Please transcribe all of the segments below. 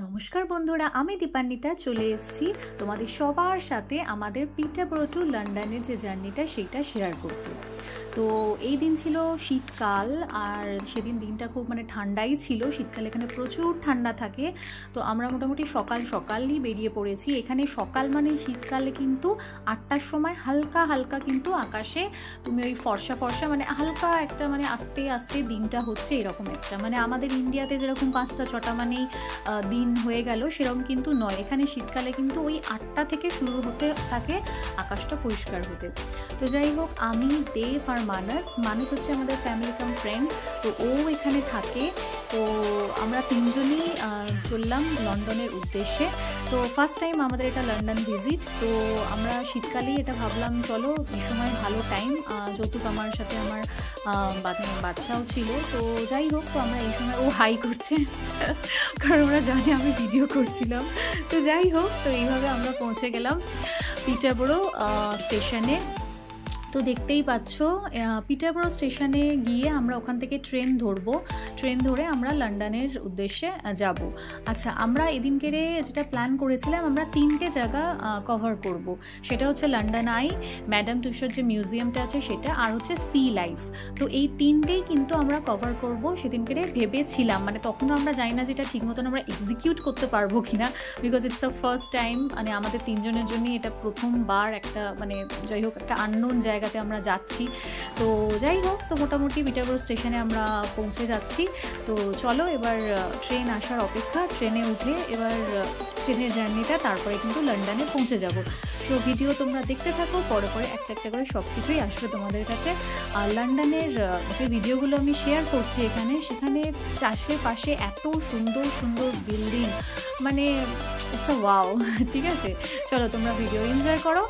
নমস্কার বন্ধুরা, আমি দীপান্বিতা চলে এসেছি তোমাদের সবার সাথে আমাদের পিটারবরো টু লন্ডনের যে জার্নিটা সেইটা শেয়ার করতে। তো এই দিন ছিল শীতকাল, আর সেদিন দিনটা খুব ঠান্ডাই ছিল। শীতকালে এখানে প্রচুর ঠান্ডা থাকে। তো আমরা মোটামুটি সকালই বেরিয়ে পড়েছি। এখানে সকাল শীতকালে কিন্তু 8টার সময় হালকা হালকা কিন্তু আকাশে তুমি ওই ফর্সা হালকা একটা আস্তে আস্তে দিনটা হচ্ছে এরকম একটা, আমাদের ইন্ডিয়াতে যেরকম 5টা 6টা দিন হয়ে গেল সেরকম কিন্তু নয়। এখানে শীতকালে কিন্তু ওই 8টা থেকে শুরু হতে থাকে আকাশটা পরিষ্কার হতে। তো যাই হোক, আমি দেব আর মানস হচ্ছে আমাদের ফ্যামিলি কাম ফ্রেন্ড। তো ও এখানে থাকে। তো আমরা তিনজনই চললাম লন্ডনের উদ্দেশ্যে। তো ফার্স্ট টাইম আমাদের এটা লন্ডন ভিজিট। তো আমরা শীতকালেই এটা ভাবলাম চলো এই সময় ভালো টাইম, যৌতুক আমার সাথে আমার বাচ্চাও ছিল। তো যাই হোক, তো আমরা এই সময় ও হাই করছে কারণ ওরা জানে আমি ভিডিও করছিলাম। তো যাই হোক, তো এইভাবে আমরা পৌঁছে গেলাম পিটারবরো স্টেশনে। তো দেখতেই পাচ্ছ পিটারবরো স্টেশনে গিয়ে আমরা ওখান থেকে ট্রেন ধরে আমরা লন্ডনের উদ্দেশ্যে যাব। আচ্ছা, আমরা এদিনকে যেটা প্ল্যান করেছিলাম, আমরা 3টে জায়গা কভার করব। সেটা হচ্ছে লন্ডন আই, ম্যাডাম তুষার যে মিউজিয়ামটা আছে সেটা, আর হচ্ছে সি লাইফ। তো এই 3টেই কিন্তু আমরা কভার করব সেদিনকে ভেবেছিলাম। তখনও আমরা জানি না যেটা ঠিক মতন আমরা এক্সিকিউট করতে পারবো কিনা, because it's a first time. আমাদের তিনজনের জন্যই এটা প্রথমবার একটা যাই হোক একটা আননোন জায়গাতে আমরা যাচ্ছি। তো যাই হোক, তো মোটামুটি পিটারবরো স্টেশনে আমরা পৌঁছে যাচ্ছি। তো চলো এবার ট্রেন আসার অপেক্ষা, ট্রেনে উঠে এবার ট্রেনের জার্নিটা, তারপরে কিন্তু লন্ডনে পৌঁছে যাব। তো ভিডিও তোমরা দেখতে থাকো, পরে একটা করে সব কিছুই আসবে তোমাদের কাছে। আর লন্ডনের যে ভিডিওগুলো আমি শেয়ার করছি সেখানে চারপাশে এত সুন্দর সুন্দর বিল্ডিং, ইটস আ ওয়াও। ঠিক আছে, চলো তোমরা ভিডিও এনজয় করো।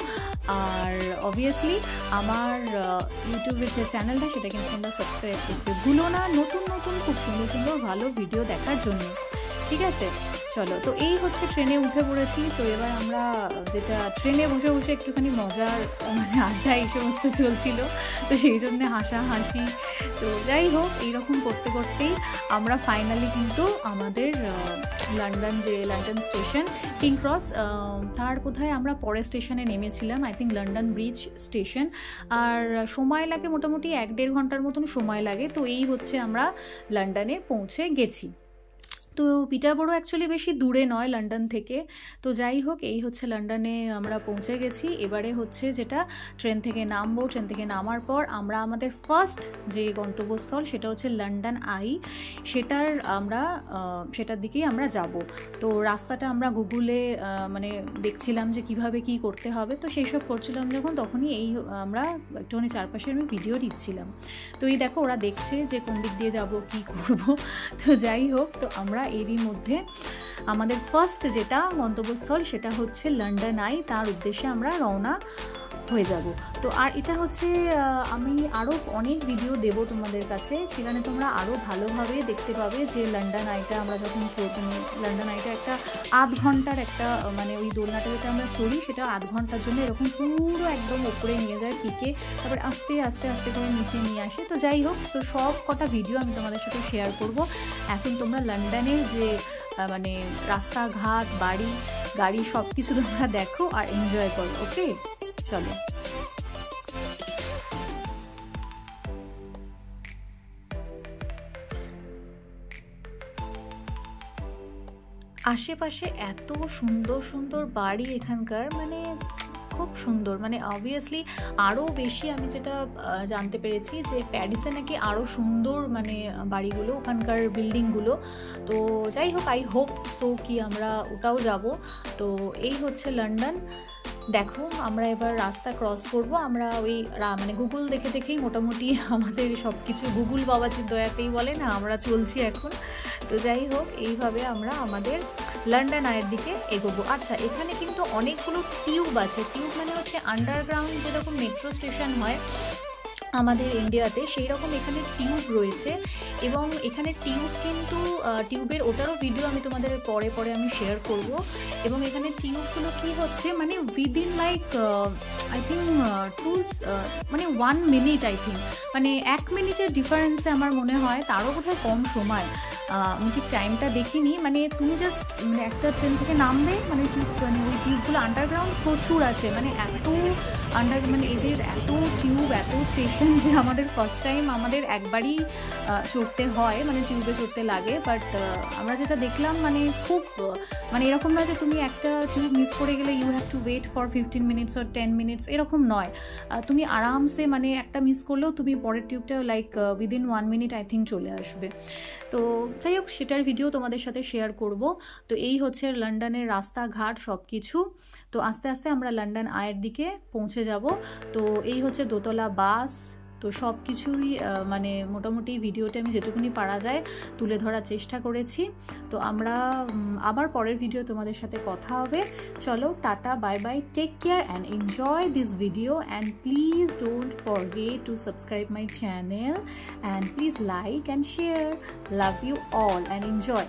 আর অবভিয়াসলি আমার ইউটিউবের যে চ্যানেলটা সেটা কিন্তু তোমরা সাবস্ক্রাইব করতে ভুলো না, নতুন খুব সুন্দর ভালো ভিডিও দেখার জন্য। ঠিক আছে, চলো। তো এই হচ্ছে ট্রেনে উঠে পড়েছি। তো এবার আমরা যেটা ট্রেনে বসে একটুখানি মজার আড্ডা এই সমস্ত চলছিল, তো সেই জন্যে হাসি। তো যাই হোক, এইরকম করতেই আমরা ফাইনালি কিন্তু আমাদের লন্ডন স্টেশন কিং ক্রস, তার বোধহয় আমরা পরের স্টেশনে নেমেছিলাম, I think London Bridge station. আর সময় লাগে মোটামুটি 1-1.5 ঘন্টার মতন সময় লাগে। তো এই হচ্ছে আমরা লন্ডনে পৌঁছে গেছি। তো পিটারবরো অ্যাকচুয়ালি বেশি দূরে নয় লন্ডন থেকে। তো যাই হোক, এই হচ্ছে লন্ডনে আমরা পৌঁছে গেছি। এবারে হচ্ছে যেটা ট্রেন থেকে নামবো। ট্রেন থেকে নামার পর আমরা আমাদের ফার্স্ট যে গন্তব্যস্থল সেটা হচ্ছে লন্ডন আই, সেটার দিকেই আমরা যাব। তো রাস্তাটা আমরা গুগলে দেখছিলাম যে কিভাবে কি করতে হবে। তো সেই সব করছিলাম যখন, তখনই আমরা একটুখানি চারপাশে আমি ভিডিও দিচ্ছিলাম। তো এই দেখো, ওরা দেখছে যে কোন দিক দিয়ে যাব, কি করব। তো যাই হোক, তো আমরা এরই মধ্যে আমাদের ফার্স্ট যেটা গন্তব্যস্থল সেটা হচ্ছে লন্ডন আই, তার উদ্দেশ্যে আমরা রওনা হয়ে যাব। তো আর এটা হচ্ছে আমি আরও অনেক ভিডিও দেব তোমাদের কাছে, সেখানে তোমরা আরও ভালোভাবে দেখতে পাবে যে লন্ডন আইটা আমরা যখন লন্ডন আইটা একটা 8 ঘন্টার একটা ওই দোলনাটা যেটা আমরা চড়ি সেটা 8 ঘন্টার জন্য এরকম পুরো একদম ওপরে নিয়ে যায় পিকে, তারপরে আস্তে আস্তে করে নিচে নিয়ে আসে। তো যাই হোক, তো সব কটা ভিডিও আমি তোমাদের সাথে শেয়ার করব। এখন তোমরা লন্ডনের যে রাস্তাঘাট, গাড়ি সব কিছু তোমরা দেখো আর এনজয় করো। ওকে, চলো। আশেপাশে এত সুন্দর বাড়ি এখানকার, খুব সুন্দর। অবভিয়াসলি আরও বেশি আমি যেটা জানতে পেরেছি যে প্যারিসে নাকি আরও সুন্দর বাড়িগুলো, ওখানকার বিল্ডিংগুলো। তো যাই হোক, আই হোপ সো কি আমরা ওটাও যাব। তো এই হচ্ছে লন্ডন। দেখো, আমরা এবার রাস্তা ক্রস করব। আমরা ওই গুগল দেখেই মোটামুটি আমাদের সব কিছু গুগল বাবাজির দয়াতেই বলে না, আমরা চলছি এখন। তো যাই হোক, এইভাবে আমরা আমাদের লন্ডন আইয়ের দিকে এগোবো। আচ্ছা, এখানে কিন্তু অনেকগুলো টিউব আছে। টিউব হচ্ছে আন্ডারগ্রাউন্ড, যেরকম মেট্রো স্টেশন হয় আমাদের ইন্ডিয়াতে, সেই রকম এখানে টিউব রয়েছে। এবং এখানে টিউব কিন্তু টিউবের ওটারও ভিডিও আমি তোমাদের পরে আমি শেয়ার করব। এবং এখানে টিউবগুলো কি হচ্ছে within like I think 1 minute, I think 1 মিনিটের ডিফারেন্সে আমার মনে হয়, তারও বোধহয় কম সময় আমি ঠিক টাইমটা দেখিনি, মানে তুমি জাস্ট মানে একটা ট্রেন থেকে নামবে, মানে ওই টিউবগুলো আন্ডারগ্রাউন্ড প্রচুর আছে, মানে এত মানে এদের এত টিউব এত স্টেশন যে আমাদের ফার্স্ট টাইম আমাদের একবারই চড়তে হয়, মানে টিউবে চড়তে লাগে। বাট আমরা যেটা দেখলাম মানে খুব মানে এরকম নয় যে তুমি একটা টিউব মিস করে গেলে you have to wait for 15 minutes or 10 minutes, এরকম নয়। তুমি আরামসে মানে একটা মিস করলেও তুমি পরের টিউবটা like within 1 minute I think চলে আসবে। তো যাই হোক, সেটার ভিডিও তোমাদের সাথে শেয়ার করব। তো এই হচ্ছে লন্ডনের রাস্তাঘাট সব কিছু। তো আস্তে আস্তে আমরা লন্ডন আয়ের দিকে পৌঁছে যাব। তো এই হচ্ছে দোতলা বাস। তো সব কিছুই মানে মোটামুটি ভিডিওতে আমি যেটুকুনি পারা যায় তুলে ধরার চেষ্টা করেছি। তো আমরা আবার পরের ভিডিও তোমাদের সাথে কথা হবে। চলো, tata, bye bye, take care and enjoy this video, and please don't forget to subscribe my channel, and please like and share. Love you all and enjoy.